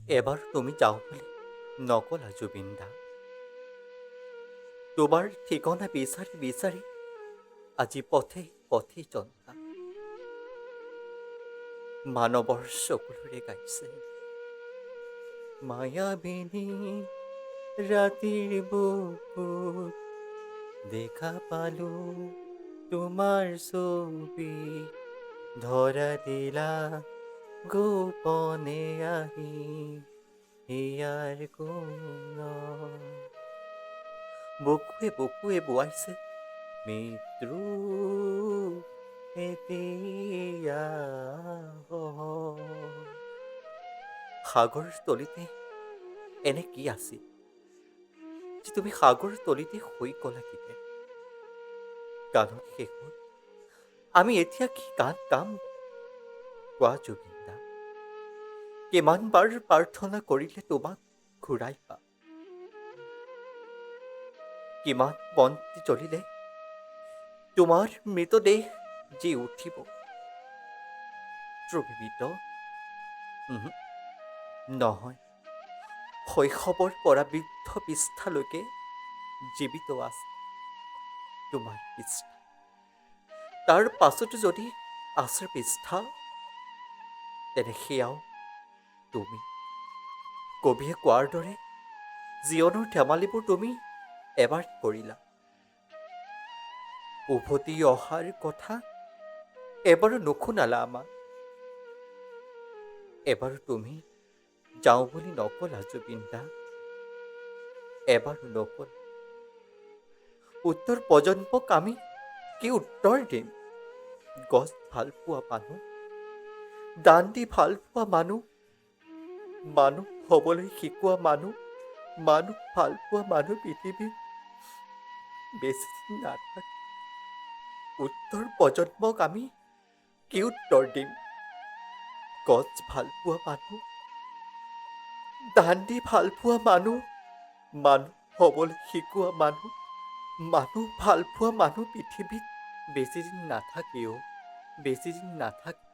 এবাৰ তুমি যাওঁ বুলি নকলা জুবিন দা। তোমাৰ ঠিকনা বিচাৰি বিচাৰি আজি পথে পথে জন্তা মানৱৰ চকুলোৰে গাইছে মায়াবিনী ৰাতিৰ বুকুত দেখা পালো তোমাৰ ছবি ধৰা দিলা গোপনে আহি হিয়াৰ কোন বুকুৱে বুকুৱে বোৱাইছে মৃত্যু এতিয়া সাগৰ তলিতে এনে কি আছিল যে তুমি সাগৰ তলিতে হৈ গলা কিনে গানৰ শেষত আমি এতিয়া কি গান গাম কোৱা জুবিন দা কিমান বাৰ প্ৰাৰ্থনা কৰিলে তোমাক ঘূৰাই পাম কিমান বন্তি জ্বলিলে তোমাৰ মৃতদেহ জি উঠিব ধ্ৰুৱীত নহয় শৈশৱৰ পৰা বৃদ্ধ পৃষ্ঠালৈকে জীৱিত আছে তোমাৰ পৃষ্ঠা তাৰ পাছতো যদি আছে পৃষ্ঠা তেনে সেয়াও তুমি কবিয়ে কোৱাৰ দৰে জীৱনৰ ধেমালিবোৰ তুমি এবাৰ কৰিলা উভতি অহাৰ কথা এবাৰো নুশুনালা আমাক এবাৰো তুমি যাওঁ বুলি নকলা জুবিন দা এবাৰো নকলা উত্তৰ প্ৰজন্মক আমি কি উত্তৰ দিম গছ ভাল পোৱা মানুহ দান দি ভাল পোৱা মানুহ মানুহ হ'বলৈ শিকোৱা মানুহ মানুহ ভাল পোৱা মানুহ পৃথিৱীত বেছিদিন নাথাকে উত্তৰ প্ৰজন্মক আমি কি উত্তৰ দিম গছ ভাল পোৱা মানুহ দান দি ভাল পোৱা মানুহ মানুহ হ'বলৈ শিকোৱা মানুহ মানুহ ভাল পোৱা মানুহ পৃথিৱীত বেছিদিন নাথাকেও বেছিদিন নাথাকে